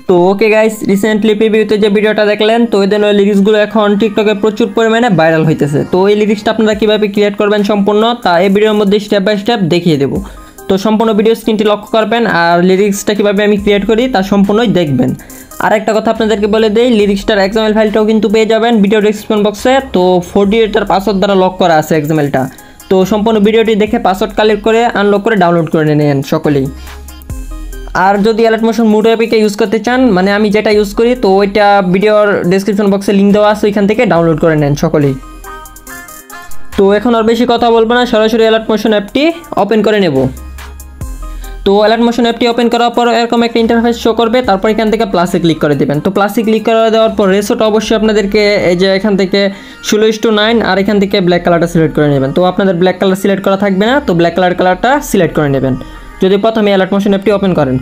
তো okay guys, recently প্রিভিউতে যে ভিডিওটা দেখলেন, তো ওই দিনের লিরিক্সগুলো এখন টিকটকে প্রচুর পরিমাণে ভাইরাল হইতেছে। তো এই লিরিক্সটা আপনারা কীভাবে ক্রিয়েট করবেন সম্পূর্ণ তা এই ভিডিওর মধ্যে স্টেপ বাই স্টেপ দেখিয়ে দেবো। তো সম্পূর্ণ ভিডিও স্ক্রিনটি লক্ষ্য করবেন আর লিরিক্সটা কীভাবে আমি ক্রিয়েট করি তা সম্পূর্ণই দেখবেন। আর একটা কথা আপনাদেরকে বলে দেই, লিরিক্সটার এক্সএমএল ফাইলটাও কিন্তু পেয়ে যাবেন ভিডিও ডেসক্রিপশন বক্সে। তো 48টার পাসওয়ার্ড দ্বারা লক করা আছে এক্সএমএলটা। তো সম্পূর্ণ ভিডিওটি দেখে পাসওয়ার্ড কালেক্ট করে আনলক করে ডাউনলোড করে নেন সকলেই। আর যদি অ্যালার্ট মোশন মুড অ্যাপিকে ইউজ করতে চান, মানে আমি যেটা ইউজ করি, তো ওইটা ভিডিওর ডেসক্রিপশন বক্সে লিঙ্ক দেওয়া আছে, ওইখান থেকে ডাউনলোড করে নেন সকলেই। তো এখন আর বেশি কথা বলবো না, সরাসরি অ্যালার্ট মোশন অ্যাপটি ওপেন করে নেব। তো অ্যালার্ট মোশন অ্যাপটি ওপেন করার পর এরকম একটা ইন্টারফেস শো করবে, তারপর এখান থেকে প্লাসে ক্লিক করে দেবেন। তো প্লাসে ক্লিক করে দেওয়ার পর রেশোটা অবশ্যই আপনাদেরকে এই যে এখান থেকে 16:9 আর এখান থেকে ব্ল্যাক কালারটা সিলেক্ট করে নেবেন। তো আপনাদের ব্ল্যাক কালার সিলেক্ট করা থাকবে না, তো ব্ল্যাক কালারটা সিলেক্ট করে নেবেন যদি প্রথমে অ্যালার্ট মোশন অ্যাপটি ওপেন করেন।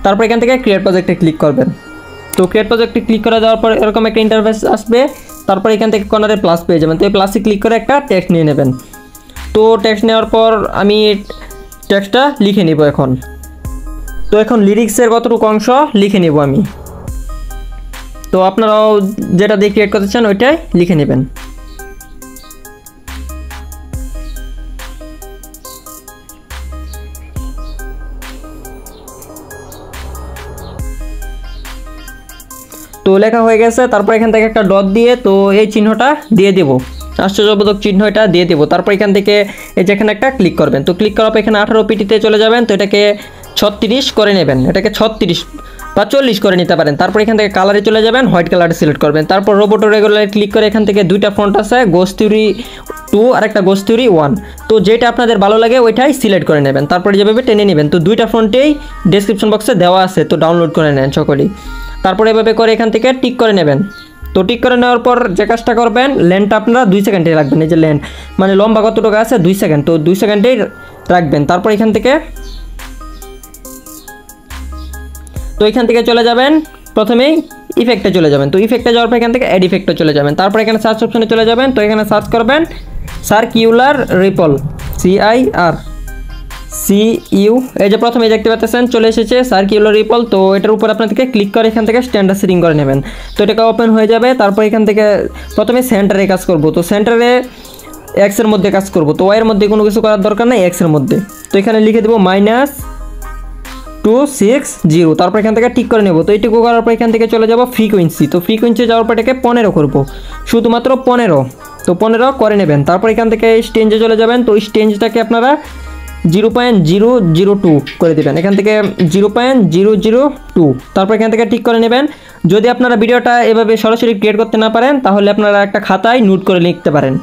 তারপর এখান থেকে ক্রিয়েট প্রজেক্টে ক্লিক করবেন। তো ক্রিয়েট প্রজেক্টে ক্লিক করে দেওয়ার পর এরকম একটা ইন্টারফেস আসবে, তারপর এখান থেকে কর্নারে প্লাস পেয়ে যাবেন। তো এই প্লাসে ক্লিক করে একটা টেক্সট নিয়ে নেবেন। তো টেক্সট নেওয়ার পর আমি টেক্সটটা লিখে নিব এখন। তো এখন লিরিক্সের কতটুকু অংশ লিখে নিব আমি। তো আপনারাও যেটা দিয়ে ক্রিয়েট করতে চান ওইটাই লিখে নেবেন। তো লেখা হয়ে গেছে, তারপর এখান থেকে একটা ডট দিয়ে তো এই চিহ্নটা দিয়ে দেব, আশ্চর্যবোধক চিহ্ন এটা দিয়ে দেবো। তারপর এখান থেকে এই যেখানে একটা ক্লিক করবেন। তো ক্লিক করার পর এখানে 18 পিটিতে চলে যাবেন। তো এটাকে 36 করে নেবেন, এটাকে 36 বা 40 করে নিতে পারেন। তারপর এখান থেকে কালারে চলে যাবেন, হোয়াইট কালারটা সিলেক্ট করবেন। তারপর রোবোটো রেগুলার ক্লিক করে এখান থেকে দুইটা ফন্ট আছে, গোস্ট থিওরি 2 আর একটা গোস্ট থিওরি 1। তো যেটা আপনাদের ভালো লাগে ওইটাই সিলেক্ট করে নেবেন, তারপরে যেভাবে টেনে নেবেন। তো দুইটা ফন্টেই ডেসক্রিপশন বক্সে দেওয়া আছে, তো ডাউনলোড করে নেন সকলেই। তারপরে এভাবে করে এখান থেকে টিক করে নেবেন। তো টিক করে নেওয়ার পর যে কাজটা করবেন, লেনটা আপনারা 2 সেকেন্ডে রাখবেন। এই যে লেন মানে লম্বা কতটুকু আছে 2 সেকেন্ড, তো 2 সেকেন্ডেই রাখবেন। তারপর এখান থেকে চলে যাবেন, প্রথমেই ইফেক্টে চলে যাবেন। তো ইফেক্টে যাওয়ার পর এখান থেকে অ্যাড ইফেক্টে চলে যাবেন। তারপর এখানে সার্চ অপশনে চলে যাবেন। তো এখানে সার্চ করবেন সার্কিউলার রিপল, CIRCU। এই যে প্রথমে দেখতে পাচ্ছেন চলে এসেছে সার্কিউলার রিপল। তো এটার উপর আপনাদেরকে ক্লিক করে এখান থেকে স্ট্যান্ডার্ড সেটিং করে নেবেন। তো এটাকে ওপেন হয়ে যাবে। তারপর এখান থেকে প্রথমে সেন্টারে কাজ করব। তো সেন্টারে এক্সের মধ্যে কাজ করব। তো ওয়াইয়ের মধ্যে কোনো কিছু করার দরকার নেই, এক্সের মধ্যে। তো এখানে লিখে দেবো -260। তারপর এখান থেকে ঠিক করে নেব। তো এইটুকু করার পর এখান থেকে চলে যাব ফ্রিকোয়েন্সি। তো ফ্রিকোয়েন্সি যাওয়ার পর এটাকে 15 করব, শুধুমাত্র 15। তো 15 করে নেবেন। তারপর এখান থেকে স্টেঞ্জে চলে যাবেন। তো স্টেঞ্জটাকে আপনারা 0.002 করে দেবেন, এখান থেকে 0.002। তারপর এখান থেকে ঠিক করে নেবেন। যদি আপনারা ভিডিওটা এভাবে সরাসরি ক্রিয়েট করতে না পারেন, তাহলে আপনারা একটা খাতায় নোট করে লিখতে পারেন।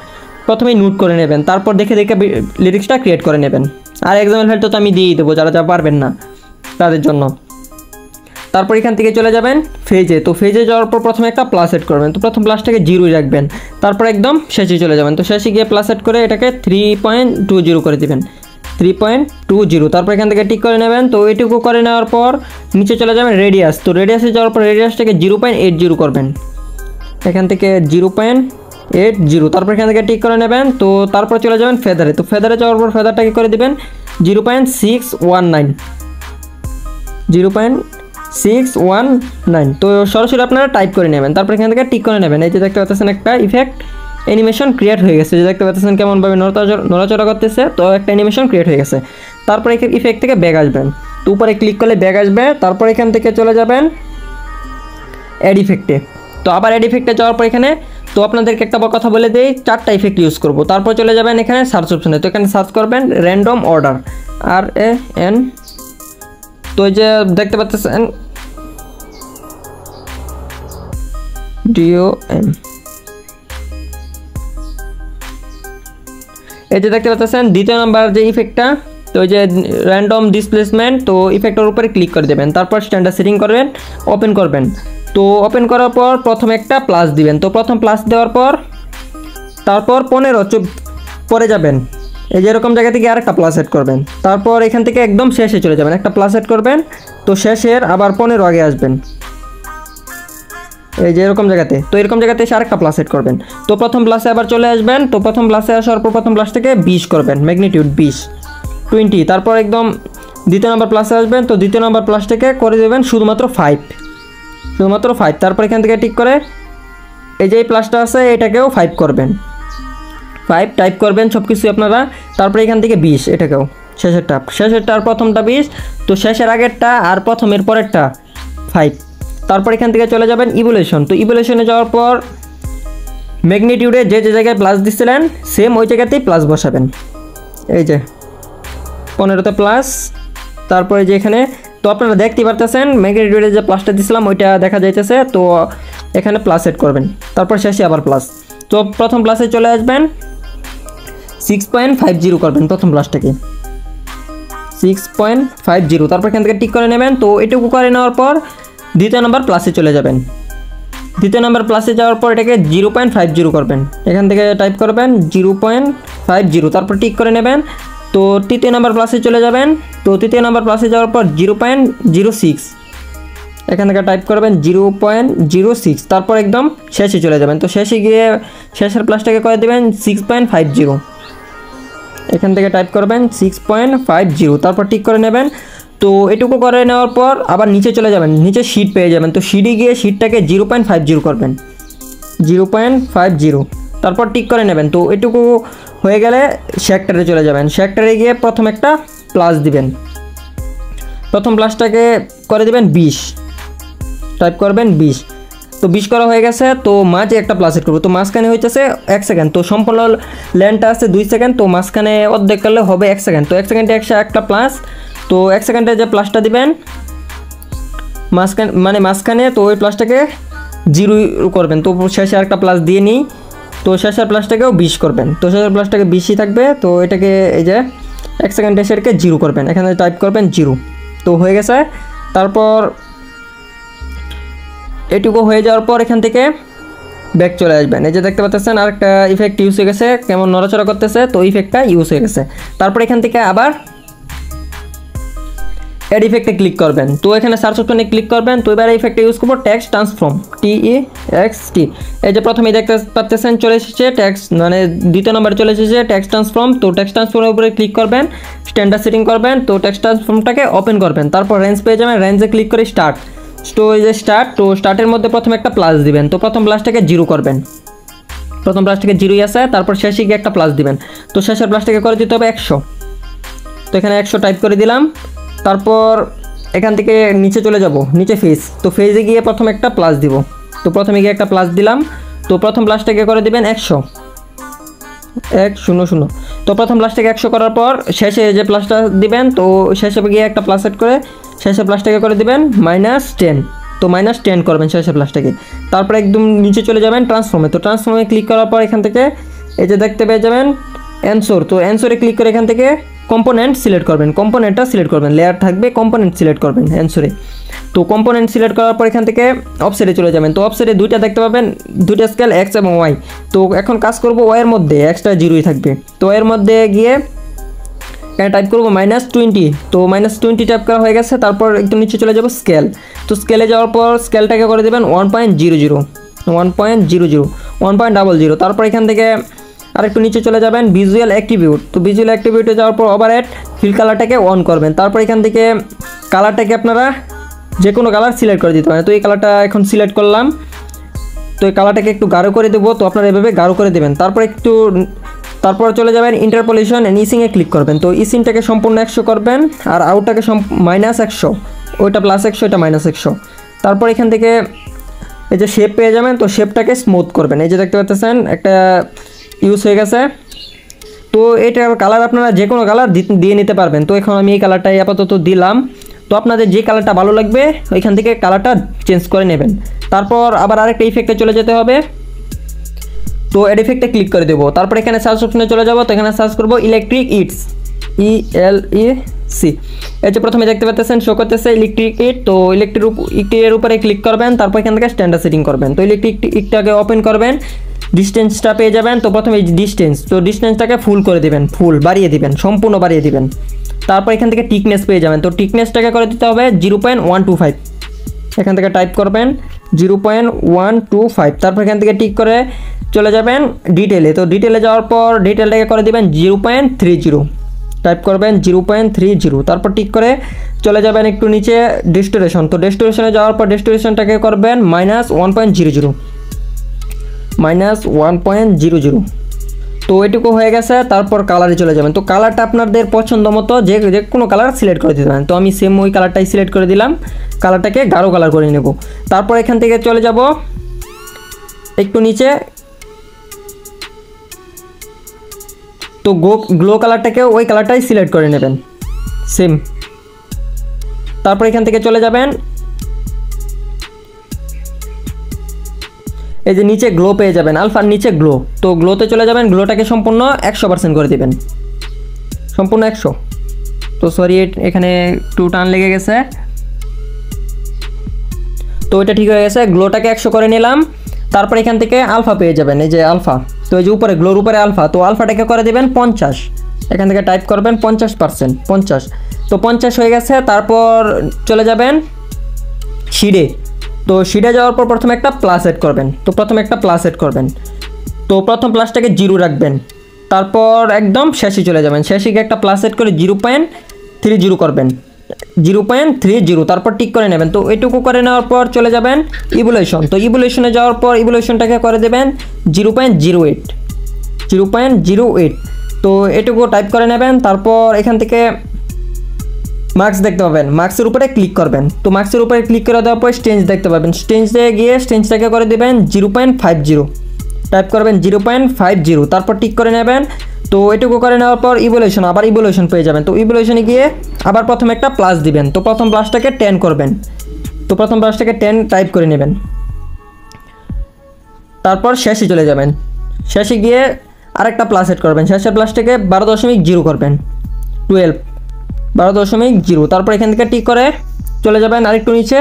প্রথমেই নোট করে নেবেন, তারপর দেখে লিরিক্সটা ক্রিয়েট করে নেবেন। আর এক্সাম্পল ফাইল তো আমি দিয়েই দেবো যারা পারবেন না তাদের জন্য। তারপর এখান থেকে চলে যাবেন ফেজে। তো ফেজে যাওয়ার পর প্রথমে একটা প্লাস সেট করবেন। তো প্রথম প্লাসটাকে 0 রাখবেন, তারপর একদম শেষে চলে যাবেন। তো শেষে গিয়ে প্লাস সেট করে এটাকে 3.20 করে দেবেন, 3.20। তারপর এখান থেকে ঠিক করে নেবেন। তো এইটুকু করে নেওয়ার পর নিচে চলে যাবেন রেডিয়াস। তো রেডিয়াসে যাওয়ার পর রেডিয়াসটাকে 0.80 করবেন, এখান থেকে 0.80। তারপর এখান থেকে ঠিক করে নেবেন। তো তারপর চলে যাবেন ফেদারে। তো ফেদারে যাওয়ার পর ফেদারটাকে করে দেবেন 0.619। তো সরাসরি আপনারা টাইপ করে নেবেন। তারপর এখান থেকে ঠিক করে নেবেন। এই যে দেখতে পাচ্ছেন একটা ইফেক্ট অ্যানিমেশন ক্রিয়েট হয়ে গেছে, যে দেখতে পাচ্ছেন কেমনভাবে নড়াচড়া করতেছে। তো একটা অ্যানিমেশন ক্রিয়েট হয়ে গেছে। তারপর ইফেক্ট থেকে ব্যাগ আসবেন। তো উপরে ক্লিক করলে ব্যাগ আসবে। তারপর এখান থেকে চলে যাবেন অ্যাড ইফেক্টে। তো আবার অ্যাড ইফেক্টে যাওয়ার পর এখানে তো আপনাদেরকে একটা কথা বলে দিই, 4টা ইফেক্ট ইউজ করব। তারপর চলে যাবেন এখানে সার্চ অপশনে। তো এখানে সার্চ করবেন র্যান্ডম অর্ডার, RAN। তো এই যে দেখতে পাচ্ছেন DOM, এই যে দেখতে পাচ্ছেন দ্বিতীয় নাম্বার যে ইফেক্টটা। তো ওই যে র্যান্ডম ডিসপ্লেসমেন্ট, তো ইফেক্টের উপরে ক্লিক করে দেবেন। তারপর স্ট্যান্ডার্ড সেটিং করবেন, ওপেন করবেন। তো ওপেন করার পর প্রথমে একটা প্লাস দিবেন। তো প্রথম প্লাস দেওয়ার পর তারপর 15 পরে যাবেন, এই যে এরকম জায়গা থেকে আরেকটা প্লাস সেট করবেন। তারপর এখান থেকে একদম শেষে চলে যাবেন, একটা প্লাস সেট করবেন। তো শেষের আবার 15 আগে আসবেন, এই যে এরকম জায়গাতে। তো এরকম জায়গাতে এসে আরেকটা প্লাস সেট করবেন। তো প্রথম প্লাসে আবার চলে আসবেন। তো প্রথম প্লাসে আসার পর প্রথম প্লাস থেকে 20 করবেন, ম্যাগনিটিউড 20। তারপর একদম দ্বিতীয় নাম্বার প্লাসে আসবেন। তো দ্বিতীয় নাম্বার প্লাস থেকে করে দেবেন শুধুমাত্র 5। শুধুমাত্র 5। তারপর এখান থেকে টিক করে এই যে প্লাসটা আছে এটাকেও 5 করবেন, 5 টাইপ করবেন সব কিছু আপনারা। তারপরে এখান থেকে 20, এটাকেও শেষেরটা আর প্রথমটা 20, তো শেষের আগেরটা আর প্রথমের পরেরটা 5। তারপর এখান থেকে চলে যাবেন ইভ্যালুয়েশন। তো ইভ্যালুয়েশনে যাওয়ার পর ম্যাগনিটিউডে যে জায়গায় প্লাস দিচ্ছিলেন সেম ওই জায়গাতেই প্লাস বসাবেন। এই যে 15তে প্লাস, তারপরে যে এখানে তো আপনারা দেখতে পারতেছেন ম্যাগনিটিউডে যে প্লাসটা দিছিলাম ওইটা দেখা যাইতেছে, তো এখানে প্লাস সেট করবেন। তারপর শেষে আবার প্লাস, তো প্রথম প্লাসে চলে আসবেন 6.50 করবেন প্রথম প্লাসটাকে 6.50। তারপর এখান থেকে টিক করে নেবেন। তো এটুকু করে নেওয়ার পর দ্বিতীয় নাম্বার প্লাসে চলে যাবেন। দ্বিতীয় নাম্বার প্লাসে যাওয়ার পর এটাকে 0.50 করবেন, এখান থেকে টাইপ করবেন 0.50, তারপর টিক করে নেবেন। তো তৃতীয় নাম্বার প্লাসে চলে যাবেন। তো তৃতীয় নাম্বার প্লাসে যাওয়ার পর 0.06, এখান থেকে টাইপ করবেন 0.06, তারপর একদম শেষে চলে যাবেন। তো শেষে গিয়ে শেষের প্লাসটাকে করে দেবেন 6.50, এখান থেকে টাইপ করবেন 6.50, তারপর টিক করে নেবেন। তো এটুকু করে নেওয়ার পর আবার নিচে চলে যাবেন, নিচে শিট পেয়ে যাবেন। তো শিটে গিয়ে শিটটাকে 0.50 করবেন 0.50, তারপর টিক করে নেবেন। তো এটুকু হয়ে গেলে সেক্টরে চলে যাবেন। সেক্টরে গিয়ে প্রথম একটা প্লাস দিবেন, প্রথম প্লাসটাকে করে দিবেন 20, টাইপ করবেন 20। তো 20 করা হয়ে গেছে। তো মাঝে একটা প্লাস সেট করবো। তো মাঝখানে হইতেছে 1 সেকেন্ড, তো সম্পূর্ণ লেনটা আছে 2 সেকেন্ড, তো মাঝখানে অর্ধেক করলে হবে 1 সেকেন্ড। তো 1 সেকেন্ডে একটা প্লাস, তো 1 সেকেন্ডে যে প্লাসটা দিবেন মাঝখানে, তো ওই প্লাসটাকে 0 করবেন। তো শেষে আরেকটা প্লাস দিয়ে নিই, তো শেষের প্লাসটাকেও 20 করবেন। তো শেষের প্লাসটাকে 20ই থাকবে। তো এটাকে এই যে 1 সেকেন্ডে সেটাকে 0 করবেন, এখানে টাইপ করবেন 0। তো হয়ে গেছে। তারপর এটুকু হয়ে যাওয়ার পর এখান থেকে ব্যাক চলে আসবেন। এই যে দেখতে পাচ্ছেন আরেকটা ইফেক্ট ইউজ হয়ে গেছে, কেমন নড়াচড়া করতেছে, তো ইফেক্টটা ইউজ হয়ে গেছে। তারপর এখান থেকে আবার এড ইফেক্টে ক্লিক করবেন। তো এখানে সার্চ অপশনে ক্লিক করবেন। তো এবার ইফেক্টটা ইউজ করবো টেক্সট ট্রান্সফর্ম, TEXT। এই যে প্রথমেই দেখতে পাচ্ছেন চলে এসেছে টেক্সট, মানে দ্বিতীয় নম্বরে চলে এসেছে টেক্সট ট্রান্সফর্ম। তো টেক্সট ট্রান্সফর্মের উপরে ক্লিক করবেন, স্ট্যান্ডার্ড সেটিং করবেন। তো টেক্সট ট্রান্সফর্মটাকে ওপেন করবেন। তারপর রেঞ্জ পেয়ে যাবেন, রেঞ্জে ক্লিক করে স্টার্ট। তো এই যে স্টার্ট, তো স্টার্টের মধ্যে প্রথমে একটা প্লাস দিবেন। তো প্রথম প্লাসটাকে 0 করবেন, প্রথম প্লাসটাকে 0ই আছে। তারপর শেষে গিয়ে একটা প্লাস দিবেন। তো শেষের প্লাসটাকে করে দিতে হবে 100। তো এখানে 100 টাইপ করে দিলাম। তারপর এখান থেকে নিচে চলে যাব, নিচে ফেজ। তো ফেজে গিয়ে প্রথমে একটা প্লাস দিব। তো প্রথমে গিয়ে একটা প্লাস দিলাম। তো প্রথম প্লাসটাকে করে দিবেন 100, 100। তো প্রথম প্লাসটাকে 100 করার পর শেষে যে প্লাসটা দিবেন, তো শেষে গিয়ে একটা প্লাস সেট করে শেষের প্লাসটাকে করে দিবেন -10। তো -10 করবেন শেষের প্লাসটাকে। তারপর একদম নিচে চলে যাবেন ট্রান্সফর্মে। তো ট্রান্সফর্মে ক্লিক করার পর এখান থেকে এই যে দেখতে পেয়ে যাবেন অ্যানসর। তো অ্যানসরে ক্লিক করে এখান থেকে কম্পোনেন্ট সিলেক্ট করবেন, কম্পোনেন্টটা সিলেক্ট করবেন, লেয়ার থাকবে কম্পোনেন্ট সিলেক্ট করবেন অ্যানসরে। তো কম্পোনেন্ট সিলেক্ট করার পর এখান থেকে অফসেটে চলে যাবেন। তো অফসেটে দুইটা দেখতে পাবেন, দুইটা স্কেল X এবং Y। তো এখন কাজ করব Y এর মধ্যে, Xটা 0ই থাকবে। তো Y এর মধ্যে গিয়ে এখানে টাইপ করবো -20। তো -20 টাইপ করা হয়ে গেছে। তারপর একটু নিচে চলে যাব স্কেল। তো স্কেলে যাওয়ার পর স্কেলটাকে করে দেবেন 1.00, 1.00। তারপর এখান থেকে আরেকটু নিচে চলে যাবেন ভিজুয়াল অ্যাট্রিবিউট। তো ভিজুয়াল অ্যাট্রিবিউটে যাওয়ার পর ওভারহেড ফিল কালারটাকে অন করবেন। তারপর এখান থেকে কালারটাকে আপনারা যে কোনো কালার সিলেক্ট করে দিতে পারেন। তো এই কালারটা এখন সিলেক্ট করলাম। তো এই কালারটাকে একটু গাঢ় করে দেবো। তো আপনারা এভাবে গাঢ় করে দেবেন। তারপর চলে যাবেন ইন্টারপোলেশন এন্ড ইসিংয়ে ক্লিক করবেন। তো ইসিংটাকে সম্পূর্ণ 100 করবেন, আর আউটটাকে -100, ওইটা +100, এটা -100। তারপর এখান থেকে এই যে শেপ পেয়ে যাবেন। তো শেপটাকে স্মুথ করবেন। এই যে দেখতে পাচ্ছেন একটা ইউজ হয়ে গেছে। তো এটার কালার আপনারা যে কোনো কালার দিয়ে নিতে পারবেন। তো এখন আমি এই কালারটাই আপাতত দিলাম। তো আপনাদের যে কালারটা ভালো লাগবে ওইখান থেকে কালারটা চেঞ্জ করে নেবেন। তারপর আবার আরেকটা ইফেক্টে চলে যেতে হবে। তো এড ইফেক্টে ক্লিক করে দেবো। তারপর এখানে সার্চ অপশনে চলে যাব। তো এখানে সার্চ করবো ইলেকট্রিক ইটস, ELEC। এই যে প্রথমে দেখতে পাচ্ছেন শো করতেছে ইলেকট্রিক ইট। তো ইলেকট্রিকের উপরে ক্লিক করবেন। তারপর এখান থেকে স্ট্যান্ডার্ড সেটিং করবেন। তো ইলেকট্রিক ইটটাকে ওপেন করবেন, ডিস্টেন্সটা পেয়ে যাবেন। তো প্রথমে ডিস্টেন্স, তো ডিস্টেন্সটাকে ফুল করে দিবেন, ফুল বাড়িয়ে দিবেন, সম্পূর্ণ বাড়িয়ে দিবেন। তারপর এখান থেকে টিকনেস পেয়ে যাবেন। তো টিকনেসটাকে করে দিতে হবে 0.125, এখান থেকে টাইপ করবেন 0.125। তারপর এখান থেকে টিক করে চলে যাবেন ডিটেলে। তো ডিটেলে যাওয়ার পর ডিটেলটাকে করে দিবেন 0.30, টাইপ করবেন 0.30, তারপর টিক করে চলে যাবেন একটু নিচে ডিস্টোরেশন। তো ডিস্টোরেশনে যাওয়ার পর ডিস্টোরেশনটাকে করবেন -1.00, -1.00। তো এটুকু হয়ে গেছে। তারপর কালারে চলে যাবেন। তো কালারটা আপনাদের পছন্দ মতো যে কোনো কালার সিলেক্ট করে দিতে পারেন। তো আমি সেম ওই কালারটাই সিলেক্ট করে দিলাম, কালারটাকে গাঢ় কালার করে নেব। তারপর এখান থেকে চলে যাব একটু নিচে, তো গ্লো কালারটাকেও ওই কালারটাই সিলেক্ট করে নেবেন সেম। তারপর এখান থেকে চলে যাবেন এই যে নিচে গ্লো পেয়ে যাবেন, আলফার নিচে গ্লো। তো গ্লোতে চলে যাবেন, গ্লোটাকে সম্পূর্ণ 100% করে দিবেন, সম্পূর্ণ 100। তো সরি এখানে একটু টান লেগে গেছে, তো এটা ঠিক হয়ে গেছে। গ্লোটাকে 100 করে নিলাম। তারপর এখান থেকে আলফা পেয়ে যাবেন, এই যে আলফা। তো এই যে উপরে গ্লোর উপরে আলফা, তো আলফাটাকে করে দেবেন 50। এখান থেকে টাইপ করবেন 50%, 50। তো 50 হয়ে গেছে। তারপর চলে যাবেন শিডে। তো শিডে যাওয়ার পর প্রথমে একটা প্লাস এড করবেন। তো প্রথমে একটা প্লাস এড করবেন, তো প্রথম প্লাসটাকে 0 রাখবেন। তারপর একদম শেষে চলে যাবেন, শেষে গিয়ে একটা প্লাস এড করে 0.30 করবেন, 0.30। তারপর টিক করে নেবেন। তো এটুকু করে নেওয়ার পর চলে যাবেন ইভ্যালুয়েশন। তো ইভ্যালুয়েশনে যাওয়ার পর ইভ্যালুয়েশনটাকে করে দেবেন 0.08, 0.08। তো এটুকু টাইপ করে নেবেন। তারপর এখান থেকে মার্কস দেখতে পাবেন, মার্কসের উপরে ক্লিক করবেন। তো মার্কসের উপরে ক্লিক করে দেওয়ার পর স্টেঞ্জ দেখতে পাবেন, স্টেঞ্জে গিয়ে স্টেঞ্জটাকে করে দেবেন 0.50, টাইপ করবেন 0.50। তারপর টিক করে নেবেন। তো এটুকু করে নেওয়ার পর ইভ্যালুয়েশন, আবার ইভ্যালুয়েশন পেয়ে যাবেন। তো ইভ্যালুয়েশনে গিয়ে আবার প্রথমে একটা প্লাস দিবেন। তো প্রথম প্লাসটাকে 10 করবেন, তো প্রথম প্লাসটাকে 10 টাইপ করে নেবেন। তারপর শেষে চলে যাবেন, শেষে গিয়ে আরেকটা প্লাস এড করবেন, শেষের প্লাসটাকে 12.0 করবেন, 12.0। তারপর এখান থেকে টিক করে চলে যাবেন আরেকটু নিচে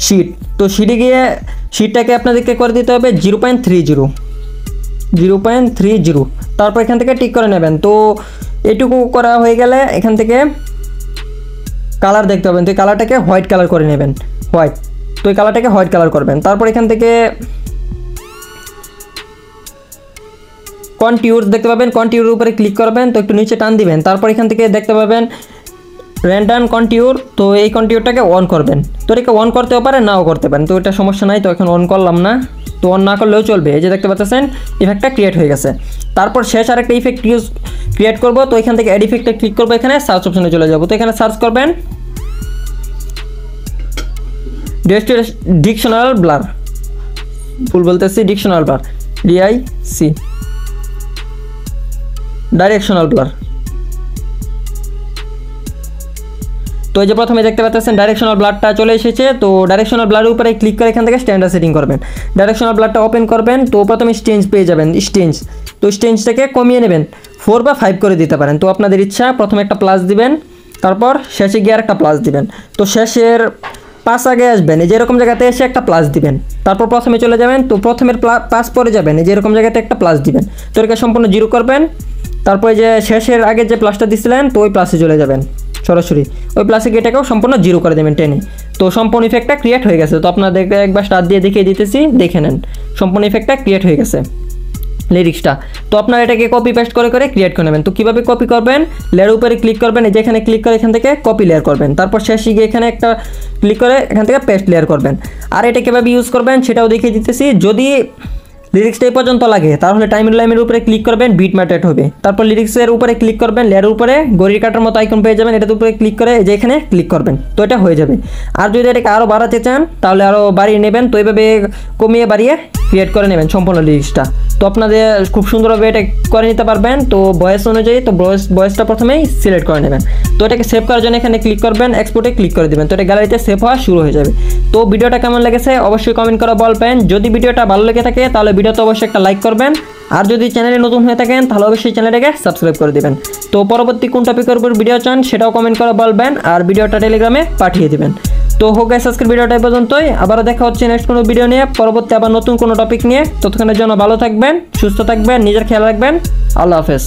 শিট। তো শিটে গিয়ে শিটটাকে আপনাদেরকে করে দিতে হবে 0.30, 0.30। তারপর এখান থেকে টিক করে নেবেন। তো এটুকু করা হয়ে গেলে এখান থেকে কালার দেখতে পাবেন, তো এই কালারটাকে হোয়াইট কালার করে নেবেন, হোয়াইট। তো এই কালারটাকে হোয়াইট কালার করবেন। তারপর এখান থেকে কন্টিউর দেখতে পাবেন, কন্টিউরের উপরে ক্লিক করবেন। তো একটু নিচে টান দিবেন। তারপর এখান থেকে দেখতে পাবেন র্যান্ডম কন্টিউর। তো এই কন্টিউরটাকে অন করবেন। তো এটাকে অন করতেও পারে নাও করতে পারেন, তো এটা সমস্যা নাই। তো এখন অন করলাম না, তো অন না করলেও চলবে। এই যে দেখতে পাচ্ছেন ইফেক্টটা ক্রিয়েট হয়ে গেছে। তারপর শেষ আরেকটা ইফেক্ট ক্রিয়েট করব। তো এখান থেকে এড ইফেক্টে ক্লিক করবো, এখানে সার্চ অপশনে চলে যাব। তো এখানে সার্চ করবেন ডিকশনাল ব্লার, ভুল বলতেছি, ডিকশনাল ব্লার, DIC, ডাইরেকশনাল ব্লার। তো এই যে প্রথমে দেখতে পাচ্ছেন ডাইরেকশনাল ব্লারটা চলে এসেছে। তো ডাইরেকশনাল ব্লারের উপরে ক্লিক করে এখান থেকে স্ট্যান্ডার্ড সেটিং করবেন, ডাইরেকশনাল ব্লারটা ওপেন করবেন। তো প্রথমে স্টেঞ্জ পেয়ে যাবেন, স্টেঞ্জ। তো স্টেঞ্জটাকে কমিয়ে নেবেন, 4 বা 5 করে দিতে পারেন, তো আপনাদের ইচ্ছা। প্রথমে একটা প্লাস দিবেন, তারপর শেষে গিয়ে আরেকটা প্লাস দিবেন। তো শেষের 5 আগে আসবেন, এই যে এরকম জায়গাতে এসে একটা প্লাস দিবেন। তারপর প্রথমে চলে যাবেন, তো প্রথমের 5 পরে যাবেন, এই যে এরকম জায়গাতে একটা প্লাস দিবেন। তো এটাকে সম্পূর্ণ 0 করবেন। তারপরে যে শেষের আগে যে প্লাসটা দিছিলেন, তো ওই প্লাসে চলে যাবেন সরাসরি, ওই প্লাসে গিয়ে এটাকেও সম্পূর্ণ 0 করে দেবেন টেনে। তো সম্পূর্ণ ইফেক্টটা ক্রিয়েট হয়ে গেছে। তো আপনাদেরকে একবার স্টার্ট দিয়ে দেখিয়ে দিতেছি, দেখে নেন সম্পূর্ণ ইফেক্টটা ক্রিয়েট হয়ে গেছে লিরিক্সটা। তো আপনারা এটাকে কপি পেস্ট করে করে ক্রিয়েট করে নেবেন। তো কীভাবে কপি করবেন, লেয়ার উপরে ক্লিক করবেন, এই যে এখানে ক্লিক করে এখান থেকে কপি লেয়ার করবেন। তারপর শেষে গিয়ে এখানে একটা ক্লিক করে এখান থেকে পেস্ট লেয়ার করবেন। আর এটা কীভাবে ইউজ করবেন সেটাও দেখিয়ে দিতেছি। যদি লিরিক্সটা এই পর্যন্ত লাগে তাহলে টাইমলাইনের উপরে ক্লিক করবেন, বিট ম্যাটেড হবে। তারপর লিরিক্সের উপরে ক্লিক করবেন, লেয়ারের উপরে ঘড়ির কাটার মতো আইকন পেয়ে যাবেন, এটার উপরে ক্লিক করে যে এখানে ক্লিক করবেন, তো এটা হয়ে যাবে। আর যদি এটাকে আরও বাড়াতে চান তাহলে আরও বাড়িয়ে নেবেন। তো এইভাবে কমিয়ে বাড়িয়ে ক্রিয়েট করে নেবেন সম্পূর্ণ লিরিক্সটা। তো আপনাদের খুব সুন্দরভাবে এটা করে নিতে পারবেন। তো ভয়েস অনুযায়ী, তো ভয়েসটা প্রথমেই সিলেক্ট করে নেবেন। তো এটাকে সেভ করার জন্য এখানে ক্লিক করবেন, এক্সপোর্টে ক্লিক করে দেবেন। তো এটা গ্যালারিতে সেভ হওয়া শুরু হয়ে যাবে। তো ভিডিওটা কেমন লেগেছে অবশ্যই কমেন্ট করে বলবেন। যদি ভিডিওটা ভালো লেগে থাকে তাহলে ভিডিওতে অবশ্যই একটা লাইক করবেন। আর যদি চ্যানেলে নতুন হয়ে থাকেন তাহলে অবশ্যই চ্যানেলটাকে সাবস্ক্রাইব করে দেবেন। তো পরবর্তী কোন টপিকের উপর ভিডিও চান সেটাও কমেন্ট করে বলবেন, আর ভিডিওটা টেলিগ্রামে পাঠিয়ে দেবেন। তো হোক গাইস, আজকের ভিডিওটা এই পর্যন্তই। আবারও দেখা হচ্ছে নেক্সট কোনো ভিডিও নিয়ে, পরবর্তী আবার নতুন কোনো টপিক নিয়ে। ততক্ষণের জন্য ভালো থাকবেন, সুস্থ থাকবেন, নিজের খেয়াল রাখবেন। আল্লাহ হাফেজ।